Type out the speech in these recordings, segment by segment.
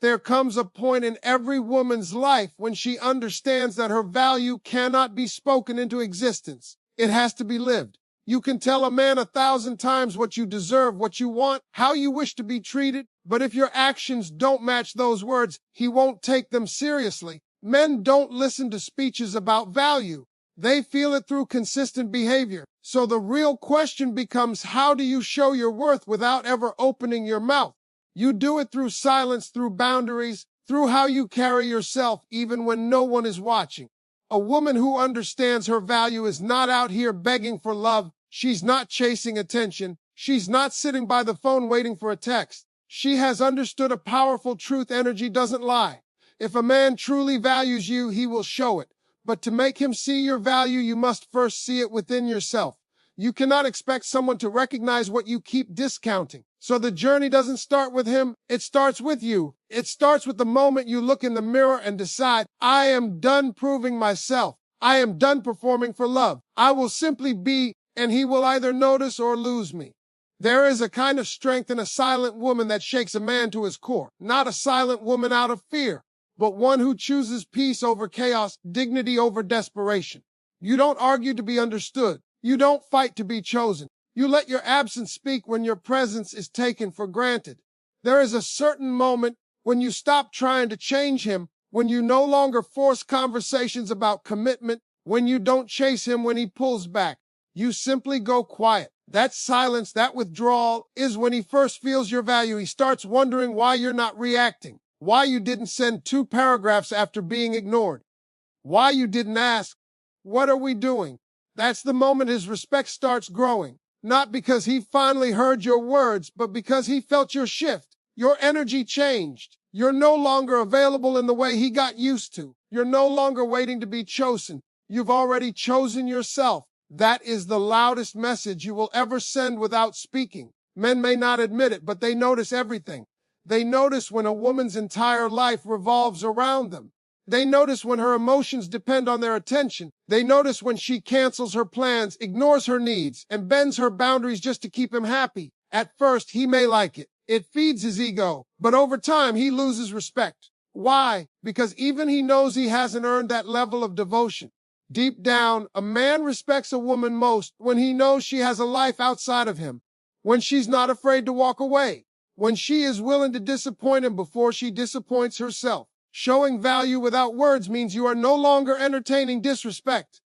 There comes a point in every woman's life when she understands that her value cannot be spoken into existence. It has to be lived. You can tell a man 1,000 times what you deserve, what you want, how you wish to be treated, but if your actions don't match those words, he won't take them seriously. Men don't listen to speeches about value. They feel it through consistent behavior. So the real question becomes, how do you show your worth without ever opening your mouth? You do it through silence, through boundaries, through how you carry yourself even when no one is watching. A woman who understands her value is not out here begging for love. She's not chasing attention. She's not sitting by the phone waiting for a text. She has understood a powerful truth: energy doesn't lie. If a man truly values you, he will show it. But to make him see your value, you must first see it within yourself. You cannot expect someone to recognize what you keep discounting. So the journey doesn't start with him, it starts with you. It starts with the moment you look in the mirror and decide, I am done proving myself. I am done performing for love. I will simply be, and he will either notice or lose me. There is a kind of strength in a silent woman that shakes a man to his core. Not a silent woman out of fear, but one who chooses peace over chaos, dignity over desperation. You don't argue to be understood. You don't fight to be chosen. You let your absence speak when your presence is taken for granted. There is a certain moment when you stop trying to change him, when you no longer force conversations about commitment, when you don't chase him when he pulls back. You simply go quiet. That silence, that withdrawal, is when he first feels your value. He starts wondering why you're not reacting, why you didn't send 2 paragraphs after being ignored, why you didn't ask, what are we doing? That's the moment his respect starts growing. Not because he finally heard your words, but because he felt your shift. Your energy changed. You're no longer available in the way he got used to. You're no longer waiting to be chosen. You've already chosen yourself. That is the loudest message you will ever send without speaking. Men may not admit it, but they notice everything. They notice when a woman's entire life revolves around them. They notice when her emotions depend on their attention. They notice when she cancels her plans, ignores her needs, and bends her boundaries just to keep him happy. At first, he may like it. It feeds his ego. But over time, he loses respect. Why? Because even he knows he hasn't earned that level of devotion. Deep down, a man respects a woman most when he knows she has a life outside of him, when she's not afraid to walk away, when she is willing to disappoint him before she disappoints herself. Showing value without words means you are no longer entertaining disrespect.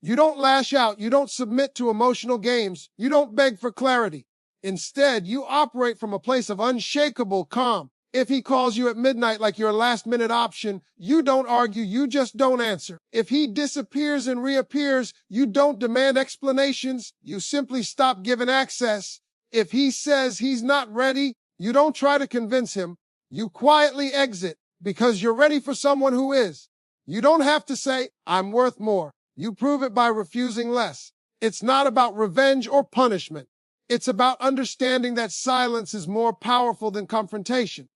You don't lash out. You don't submit to emotional games. You don't beg for clarity. Instead, you operate from a place of unshakable calm. If he calls you at midnight like your last-minute option, you don't argue. You just don't answer. If he disappears and reappears, you don't demand explanations. You simply stop giving access. If he says he's not ready, you don't try to convince him. You quietly exit. Because you're ready for someone who is. You don't have to say, I'm worth more. You prove it by refusing less. It's not about revenge or punishment. It's about understanding that silence is more powerful than confrontation.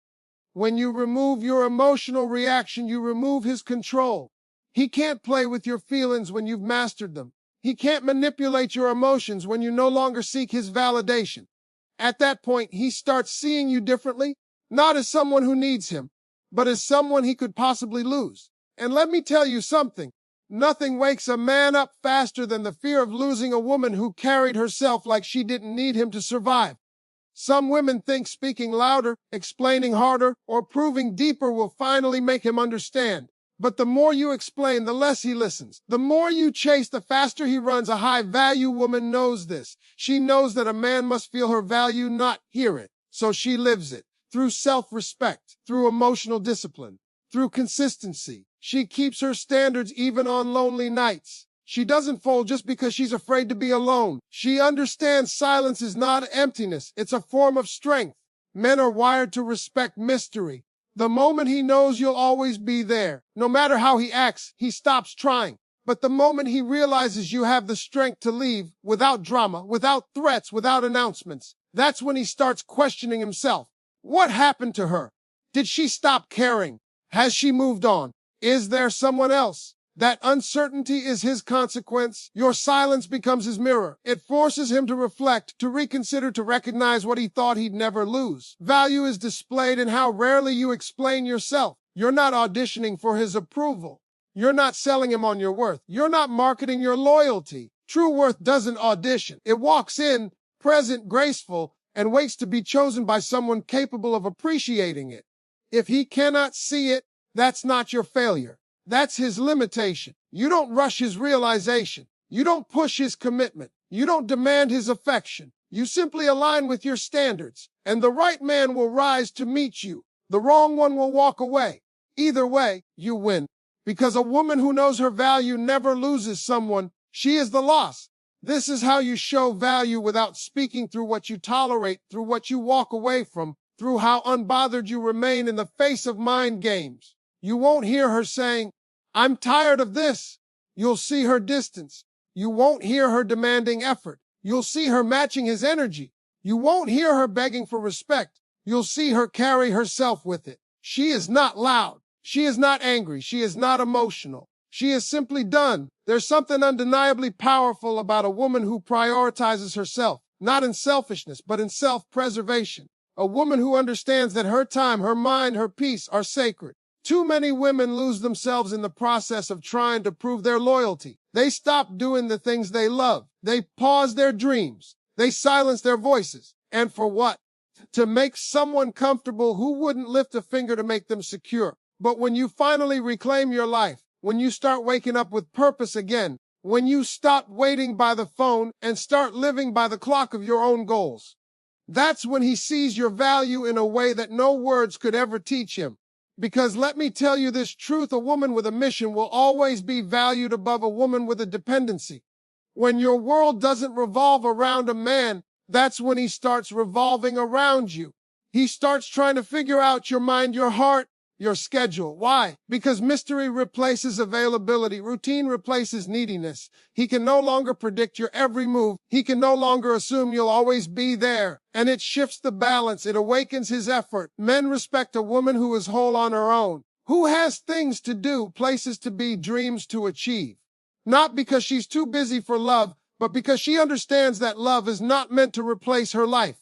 When you remove your emotional reaction, you remove his control. He can't play with your feelings when you've mastered them. He can't manipulate your emotions when you no longer seek his validation. At that point, he starts seeing you differently, not as someone who needs him, but as someone he could possibly lose. And let me tell you something. Nothing wakes a man up faster than the fear of losing a woman who carried herself like she didn't need him to survive. Some women think speaking louder, explaining harder, or proving deeper will finally make him understand. But the more you explain, the less he listens. The more you chase, the faster he runs. A high-value woman knows this. She knows that a man must feel her value, not hear it. So she lives it. Through self-respect, through emotional discipline, through consistency. She keeps her standards even on lonely nights. She doesn't fold just because she's afraid to be alone. She understands silence is not emptiness. It's a form of strength. Men are wired to respect mystery. The moment he knows you'll always be there, no matter how he acts, he stops trying. But the moment he realizes you have the strength to leave, without drama, without threats, without announcements, that's when he starts questioning himself. What happened to her? Did she stop caring? Has she moved on? Is there someone else? That uncertainty is his consequence. Your silence becomes his mirror. It forces him to reflect, to reconsider, to recognize what he thought he'd never lose. Value is displayed in how rarely you explain yourself. You're not auditioning for his approval. You're not selling him on your worth. You're not marketing your loyalty. True worth doesn't audition. It walks in, present, graceful, and waits to be chosen by someone capable of appreciating it. If he cannot see it, that's not your failure. That's his limitation. You don't rush his realization. You don't push his commitment. You don't demand his affection. You simply align with your standards, and the right man will rise to meet you. The wrong one will walk away. Either way, you win. Because a woman who knows her value never loses someone. She is the loss. This is how you show value without speaking, through what you tolerate, through what you walk away from, through how unbothered you remain in the face of mind games. You won't hear her saying, "I'm tired of this." You'll see her distance. You won't hear her demanding effort. You'll see her matching his energy. You won't hear her begging for respect. You'll see her carry herself with it. She is not loud. She is not angry. She is not emotional. She is simply done. There's something undeniably powerful about a woman who prioritizes herself, not in selfishness, but in self-preservation. A woman who understands that her time, her mind, her peace are sacred. Too many women lose themselves in the process of trying to prove their loyalty. They stop doing the things they love. They pause their dreams. They silence their voices. And for what? To make someone comfortable who wouldn't lift a finger to make them secure. But when you finally reclaim your life, when you start waking up with purpose again, when you stop waiting by the phone and start living by the clock of your own goals, that's when he sees your value in a way that no words could ever teach him. Because let me tell you this truth, a woman with a mission will always be valued above a woman with a dependency. When your world doesn't revolve around a man, that's when he starts revolving around you. He starts trying to figure out your mind, your heart, your schedule. Why? Because mystery replaces availability. Routine replaces neediness. He can no longer predict your every move. He can no longer assume you'll always be there. And it shifts the balance. It awakens his effort. Men respect a woman who is whole on her own, who has things to do, places to be, dreams to achieve. Not because she's too busy for love, but because she understands that love is not meant to replace her life.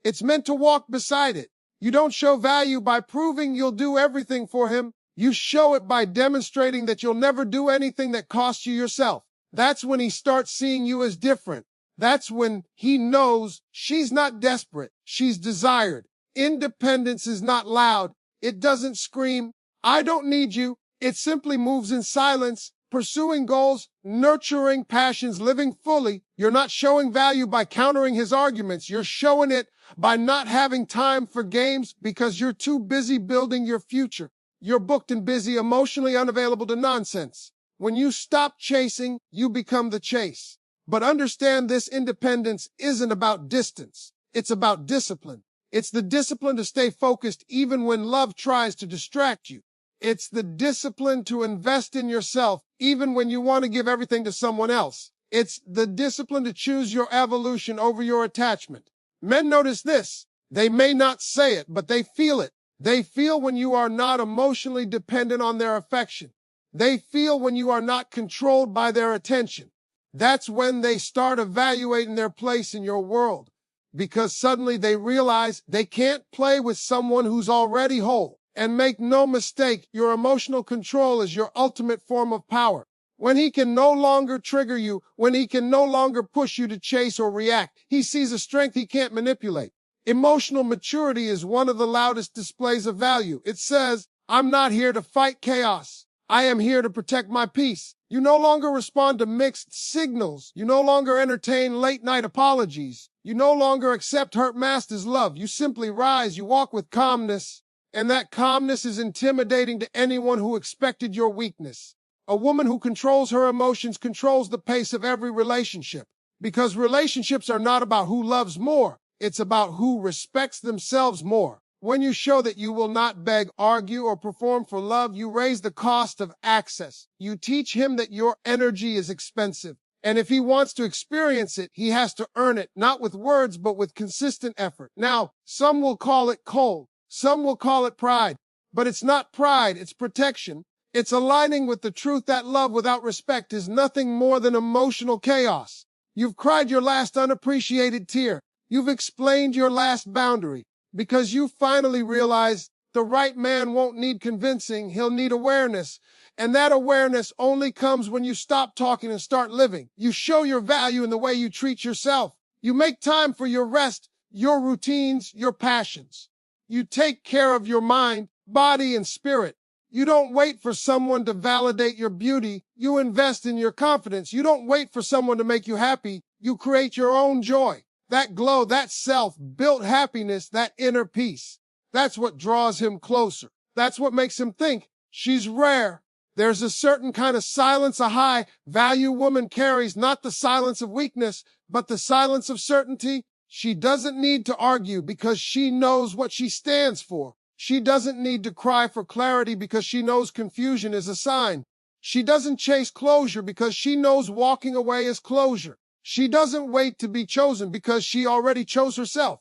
It's meant to walk beside it. You don't show value by proving you'll do everything for him. You show it by demonstrating that you'll never do anything that costs you yourself. That's when he starts seeing you as different. That's when he knows she's not desperate. She's desired. Independence is not loud. It doesn't scream, "I don't need you." It simply moves in silence, pursuing goals, nurturing passions, living fully. You're not showing value by countering his arguments. You're showing it by not having time for games because you're too busy building your future. You're booked and busy, emotionally unavailable to nonsense. When you stop chasing, you become the chase. But understand, this independence isn't about distance. It's about discipline. It's the discipline to stay focused even when love tries to distract you. It's the discipline to invest in yourself even when you want to give everything to someone else. It's the discipline to choose your evolution over your attachment. Men notice this. They may not say it, but they feel it. They feel when you are not emotionally dependent on their affection. They feel when you are not controlled by their attention. That's when they start evaluating their place in your world, because suddenly they realize they can't play with someone who's already whole. And make no mistake, your emotional control is your ultimate form of power. When he can no longer trigger you, when he can no longer push you to chase or react, he sees a strength he can't manipulate. Emotional maturity is one of the loudest displays of value. It says, "I'm not here to fight chaos. I am here to protect my peace." You no longer respond to mixed signals. You no longer entertain late-night apologies. You no longer accept hurt masked as love. You simply rise. You walk with calmness. And that calmness is intimidating to anyone who expected your weakness. A woman who controls her emotions controls the pace of every relationship. Because relationships are not about who loves more. It's about who respects themselves more. When you show that you will not beg, argue, or perform for love, you raise the cost of access. You teach him that your energy is expensive. And if he wants to experience it, he has to earn it, not with words, but with consistent effort. Now, some will call it cold. Some will call it pride. But it's not pride, it's protection. It's aligning with the truth that love without respect is nothing more than emotional chaos. You've cried your last unappreciated tear. You've explained your last boundary because you finally realize the right man won't need convincing, he'll need awareness. And that awareness only comes when you stop talking and start living. You show your value in the way you treat yourself. You make time for your rest, your routines, your passions. You take care of your mind, body, and spirit. You don't wait for someone to validate your beauty. You invest in your confidence. You don't wait for someone to make you happy. You create your own joy. That glow, that self-built happiness, that inner peace. That's what draws him closer. That's what makes him think she's rare. There's a certain kind of silence a high-value woman carries, not the silence of weakness, but the silence of certainty. She doesn't need to argue because she knows what she stands for. She doesn't need to cry for clarity because she knows confusion is a sign. She doesn't chase closure because she knows walking away is closure. She doesn't wait to be chosen because she already chose herself.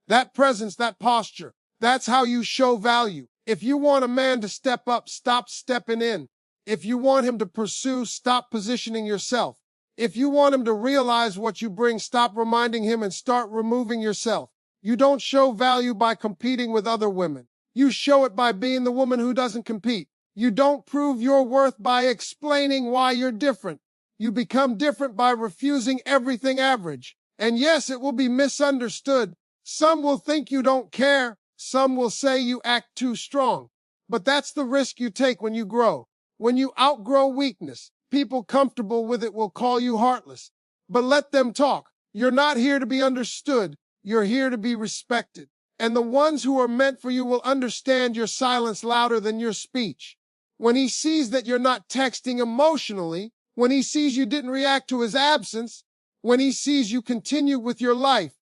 That presence, that posture, that's how you show value. If you want a man to step up, stop stepping in. If you want him to pursue, stop positioning yourself. If you want him to realize what you bring, stop reminding him and start removing yourself. You don't show value by competing with other women. You show it by being the woman who doesn't compete. You don't prove your worth by explaining why you're different. You become different by refusing everything average. And yes, it will be misunderstood. Some will think you don't care. Some will say you act too strong. But that's the risk you take when you grow. When you outgrow weakness, people comfortable with it will call you heartless. But let them talk. You're not here to be understood. You're here to be respected. And the ones who are meant for you will understand your silence louder than your speech. When he sees that you're not texting emotionally, when he sees you didn't react to his absence, when he sees you continue with your life,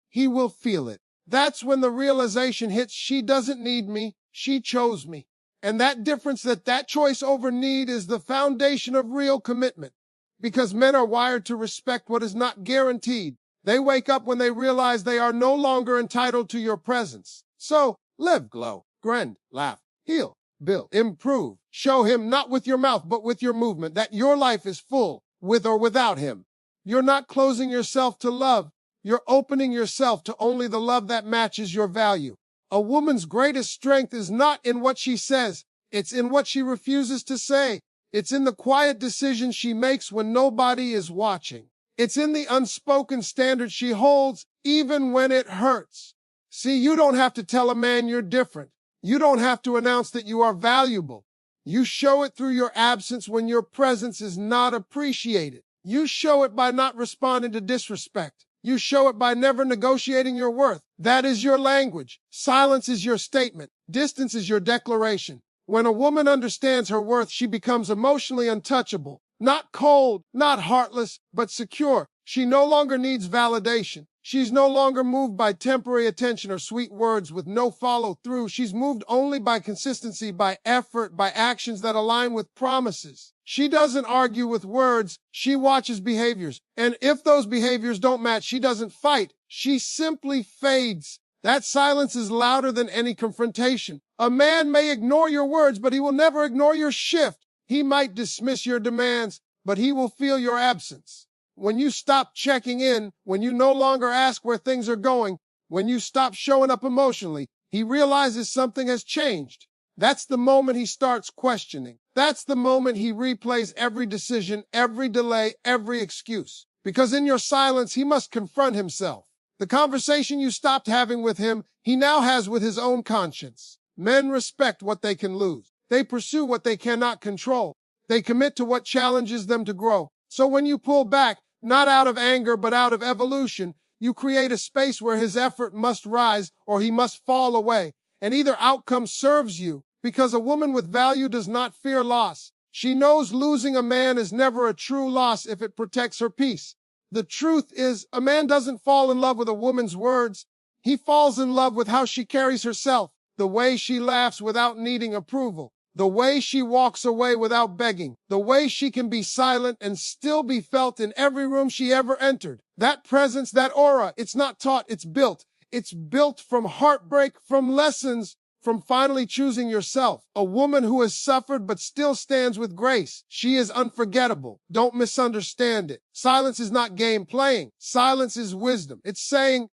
he will feel it. That's when the realization hits, she doesn't need me, she chose me. And that difference, that choice over need is the foundation of real commitment. Because men are wired to respect what is not guaranteed. They wake up when they realize they are no longer entitled to your presence. So, live, glow, grin, laugh, heal, build, improve. Show him not with your mouth, but with your movement, that your life is full, with or without him. You're not closing yourself to love. You're opening yourself to only the love that matches your value. A woman's greatest strength is not in what she says. It's in what she refuses to say. It's in the quiet decisions she makes when nobody is watching. It's in the unspoken standards she holds, even when it hurts. See, you don't have to tell a man you're different. You don't have to announce that you are valuable. You show it through your absence when your presence is not appreciated. You show it by not responding to disrespect. You show it by never negotiating your worth. That is your language. Silence is your statement. Distance is your declaration. When a woman understands her worth, she becomes emotionally untouchable. Not cold, not heartless, but secure. She no longer needs validation. She's no longer moved by temporary attention or sweet words with no follow-through. She's moved only by consistency, by effort, by actions that align with promises. She doesn't argue with words. She watches behaviors. And if those behaviors don't match, she doesn't fight. She simply fades. That silence is louder than any confrontation. A man may ignore your words, but he will never ignore your shift. He might dismiss your demands, but he will feel your absence. When you stop checking in, when you no longer ask where things are going, when you stop showing up emotionally, he realizes something has changed. That's the moment he starts questioning. That's the moment he replays every decision, every delay, every excuse. Because in your silence, he must confront himself. The conversation you stopped having with him, he now has with his own conscience. Men respect what they can lose. They pursue what they cannot control. They commit to what challenges them to grow. So when you pull back, not out of anger, but out of evolution, you create a space where his effort must rise or he must fall away. And either outcome serves you, because a woman with value does not fear loss. She knows losing a man is never a true loss if it protects her peace. The truth is, a man doesn't fall in love with a woman's words. He falls in love with how she carries herself, the way she laughs without needing approval, the way she walks away without begging, the way she can be silent and still be felt in every room she ever entered. That presence, that aura, it's not taught, it's built. It's built from heartbreak, from lessons, from finally choosing yourself. A woman who has suffered but still stands with grace. She is unforgettable. Don't misunderstand it. Silence is not game playing. Silence is wisdom. It's saying,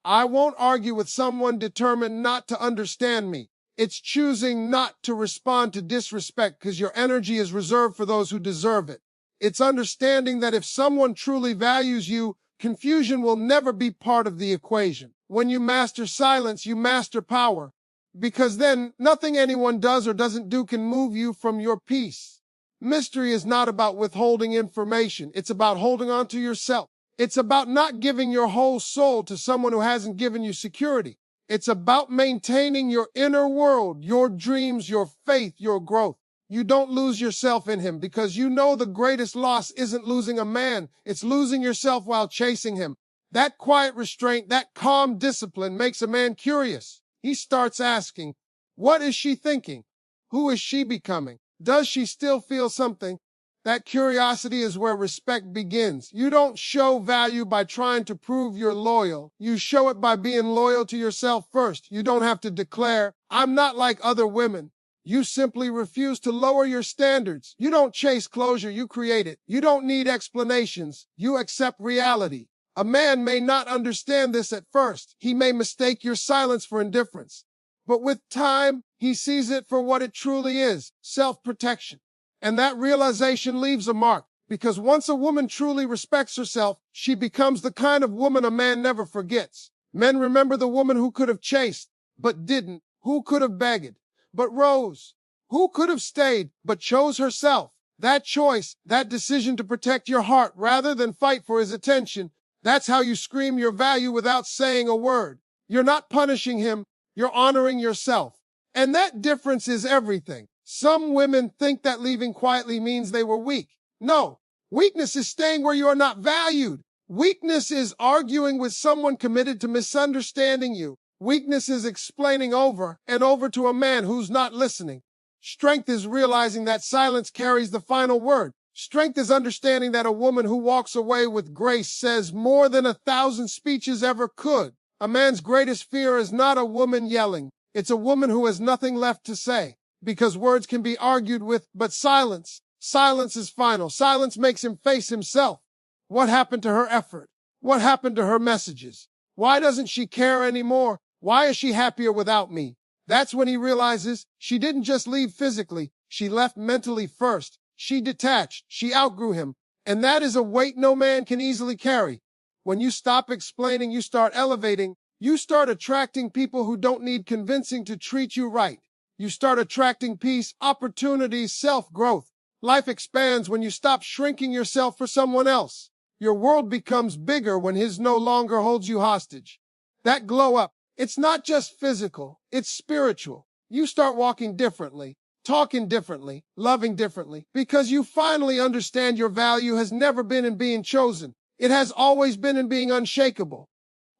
I won't argue with someone determined not to understand me. It's choosing not to respond to disrespect because your energy is reserved for those who deserve it. It's understanding that if someone truly values you, confusion will never be part of the equation. When you master silence, you master power, because then nothing anyone does or doesn't do can move you from your peace. Mystery is not about withholding information. It's about holding on to yourself. It's about not giving your whole soul to someone who hasn't given you security. It's about maintaining your inner world, your dreams, your faith, your growth. You don't lose yourself in him because you know the greatest loss isn't losing a man. It's losing yourself while chasing him. That quiet restraint, that calm discipline makes a man curious. He starts asking, what is she thinking? Who is she becoming? Does she still feel something? That curiosity is where respect begins. You don't show value by trying to prove you're loyal. You show it by being loyal to yourself first. You don't have to declare, I'm not like other women. You simply refuse to lower your standards. You don't chase closure, you create it. You don't need explanations. You accept reality. A man may not understand this at first. He may mistake your silence for indifference. But with time, he sees it for what it truly is, self-protection. And that realization leaves a mark, because once a woman truly respects herself, she becomes the kind of woman a man never forgets. Men remember the woman who could have chased, but didn't, who could have begged, but rose, who could have stayed, but chose herself. That choice, that decision to protect your heart rather than fight for his attention, that's how you scream your value without saying a word. You're not punishing him, you're honoring yourself. And that difference is everything. Some women think that leaving quietly means they were weak. No, weakness is staying where you are not valued. Weakness is arguing with someone committed to misunderstanding you. Weakness is explaining over and over to a man who's not listening. Strength is realizing that silence carries the final word. Strength is understanding that a woman who walks away with grace says more than 1,000 speeches ever could. A man's greatest fear is not a woman yelling. It's a woman who has nothing left to say. Because words can be argued with, but silence is final. Silence makes him face himself. What happened to her effort? What happened to her messages? Why doesn't she care anymore? Why is she happier without me? That's when he realizes she didn't just leave physically. She left mentally first. She detached. She outgrew him. And that is a weight no man can easily carry. When you stop explaining, you start elevating. You start attracting people who don't need convincing to treat you right. You start attracting peace, opportunities, self-growth. Life expands when you stop shrinking yourself for someone else. Your world becomes bigger when his no longer holds you hostage. That glow up, it's not just physical, it's spiritual. You start walking differently, talking differently, loving differently, because you finally understand your value has never been in being chosen. It has always been in being unshakable.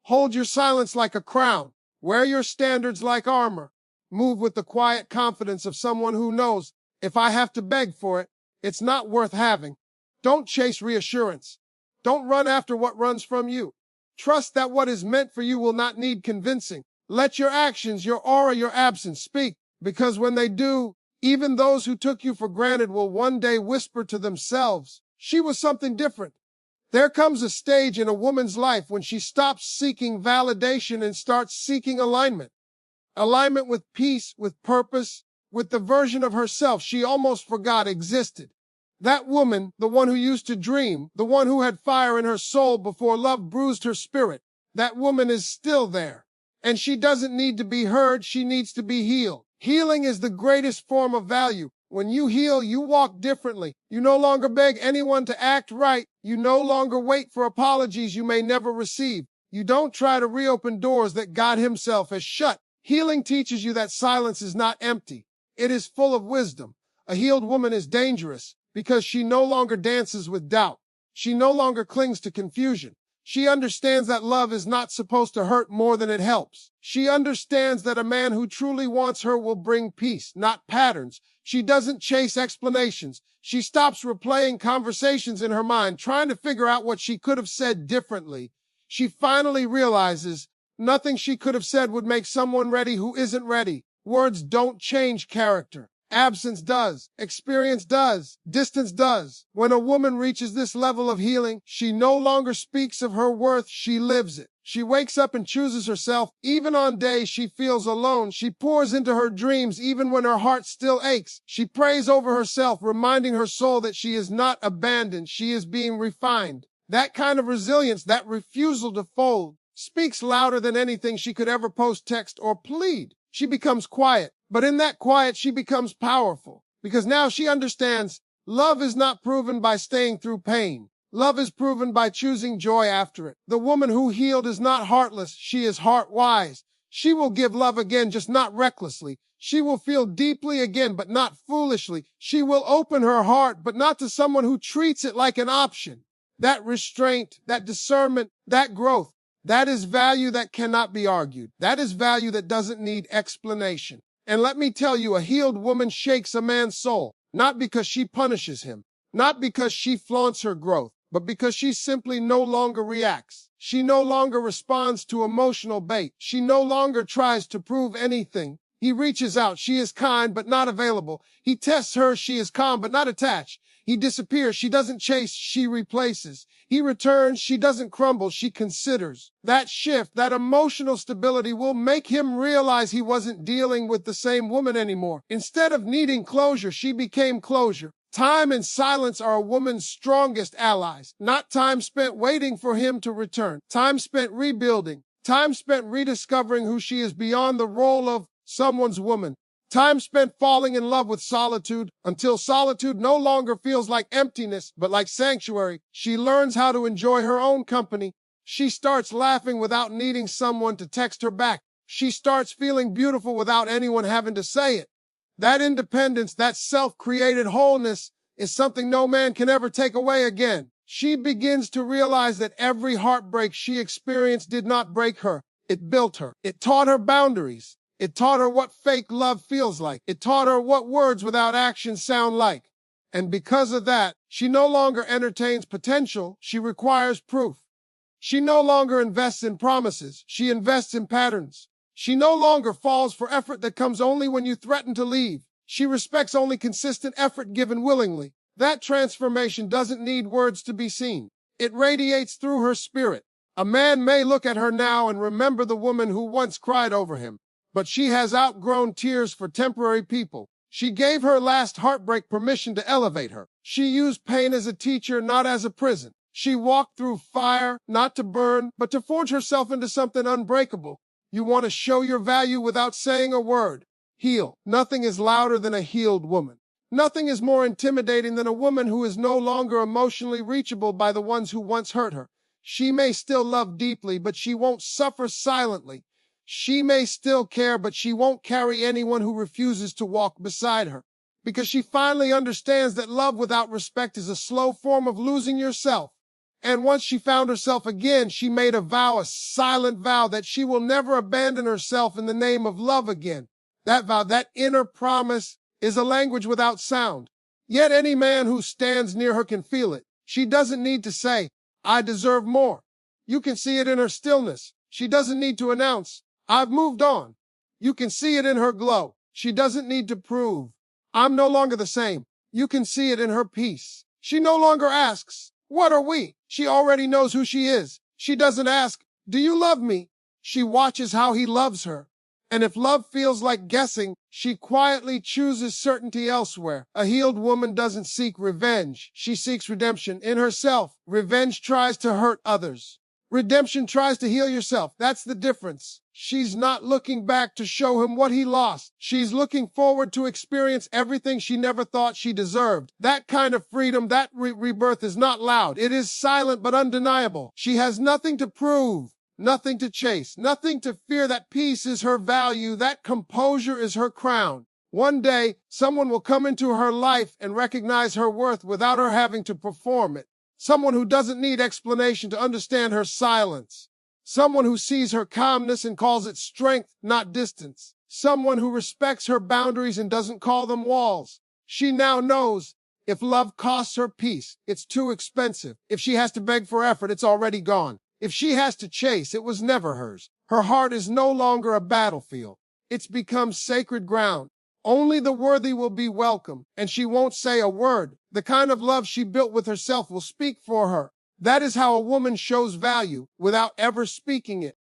Hold your silence like a crown. Wear your standards like armor. Move with the quiet confidence of someone who knows, if I have to beg for it, it's not worth having. Don't chase reassurance. Don't run after what runs from you. Trust that what is meant for you will not need convincing. Let your actions, your aura, your absence speak, because when they do, even those who took you for granted will one day whisper to themselves, she was something different. There comes a stage in a woman's life when she stops seeking validation and starts seeking alignment. Alignment with peace, with purpose, with the version of herself she almost forgot existed. That woman, the one who used to dream, the one who had fire in her soul before love bruised her spirit, that woman is still there. And she doesn't need to be heard, she needs to be healed. Healing is the greatest form of value. When you heal, you walk differently. You no longer beg anyone to act right. You no longer wait for apologies you may never receive. You don't try to reopen doors that God himself has shut. Healing teaches you that silence is not empty. It is full of wisdom. A healed woman is dangerous because she no longer dances with doubt. She no longer clings to confusion. She understands that love is not supposed to hurt more than it helps. She understands that a man who truly wants her will bring peace, not patterns. She doesn't chase explanations. She stops replaying conversations in her mind, trying to figure out what she could have said differently. She finally realizes nothing she could have said would make someone ready who isn't ready. Words don't change character. Absence does. Experience does. Distance does. When a woman reaches this level of healing, she no longer speaks of her worth, she lives it. She wakes up and chooses herself, even on days she feels alone. She pours into her dreams, even when her heart still aches. She prays over herself, reminding her soul that she is not abandoned, she is being refined. That kind of resilience, that refusal to fold, speaks louder than anything she could ever post, text, or plead. She becomes quiet, but in that quiet, she becomes powerful. Because now she understands love is not proven by staying through pain. Love is proven by choosing joy after it. The woman who healed is not heartless, she is heart-wise. She will give love again, just not recklessly. She will feel deeply again, but not foolishly. She will open her heart, but not to someone who treats it like an option. That restraint, that discernment, that growth, that is value that cannot be argued. That is value that doesn't need explanation. And let me tell you, a healed woman shakes a man's soul, not because she punishes him, not because she flaunts her growth, but because she simply no longer reacts. She no longer responds to emotional bait. She no longer tries to prove anything. He reaches out. She is kind, but not available. He tests her. She is calm, but not attached. He disappears. She doesn't chase. She replaces. He returns. She doesn't crumble. She considers. That shift, that emotional stability will make him realize he wasn't dealing with the same woman anymore. Instead of needing closure, she became closure. Time and silence are a woman's strongest allies, not time spent waiting for him to return. Time spent rebuilding. Time spent rediscovering who she is beyond the role of someone's woman. Time spent falling in love with solitude until solitude no longer feels like emptiness, but like sanctuary. She learns how to enjoy her own company. She starts laughing without needing someone to text her back. She starts feeling beautiful without anyone having to say it. That independence, that self-created wholeness is something no man can ever take away again. She begins to realize that every heartbreak she experienced did not break her. It built her. It taught her boundaries. It taught her what fake love feels like. It taught her what words without action sound like. And because of that, she no longer entertains potential. She requires proof. She no longer invests in promises. She invests in patterns. She no longer falls for effort that comes only when you threaten to leave. She respects only consistent effort given willingly. That transformation doesn't need words to be seen. It radiates through her spirit. A man may look at her now and remember the woman who once cried over him, but she has outgrown tears for temporary people. She gave her last heartbreak permission to elevate her. She used pain as a teacher, not as a prison. She walked through fire, not to burn, but to forge herself into something unbreakable. You want to show your value without saying a word. Heal. Nothing is louder than a healed woman. Nothing is more intimidating than a woman who is no longer emotionally reachable by the ones who once hurt her. She may still love deeply, but she won't suffer silently. She may still care, but she won't carry anyone who refuses to walk beside her. Because she finally understands that love without respect is a slow form of losing yourself. And once she found herself again, she made a vow, a silent vow, that she will never abandon herself in the name of love again. That vow, that inner promise, is a language without sound. Yet any man who stands near her can feel it. She doesn't need to say, I deserve more. You can see it in her stillness. She doesn't need to announce, I've moved on. You can see it in her glow. She doesn't need to prove, I'm no longer the same. You can see it in her peace. She no longer asks, what are we? She already knows who she is. She doesn't ask, do you love me? She watches how he loves her. And if love feels like guessing, she quietly chooses certainty elsewhere. A healed woman doesn't seek revenge. She seeks redemption in herself. Revenge tries to hurt others. Redemption tries to heal yourself. That's the difference. She's not looking back to show him what he lost. She's looking forward to experience everything she never thought she deserved. That kind of freedom, that rebirth is not loud. It is silent but undeniable. She has nothing to prove, nothing to chase, nothing to fear. That peace is her value. That composure is her crown. One day, someone will come into her life and recognize her worth without her having to perform it. Someone who doesn't need explanation to understand her silence. Someone who sees her calmness and calls it strength, not distance. Someone who respects her boundaries and doesn't call them walls. She now knows if love costs her peace, it's too expensive. If she has to beg for effort, it's already gone. If she has to chase, it was never hers. Her heart is no longer a battlefield. It's become sacred ground. Only the worthy will be welcome, and she won't say a word. The kind of love she built with herself will speak for her. That is how a woman shows value without ever speaking it.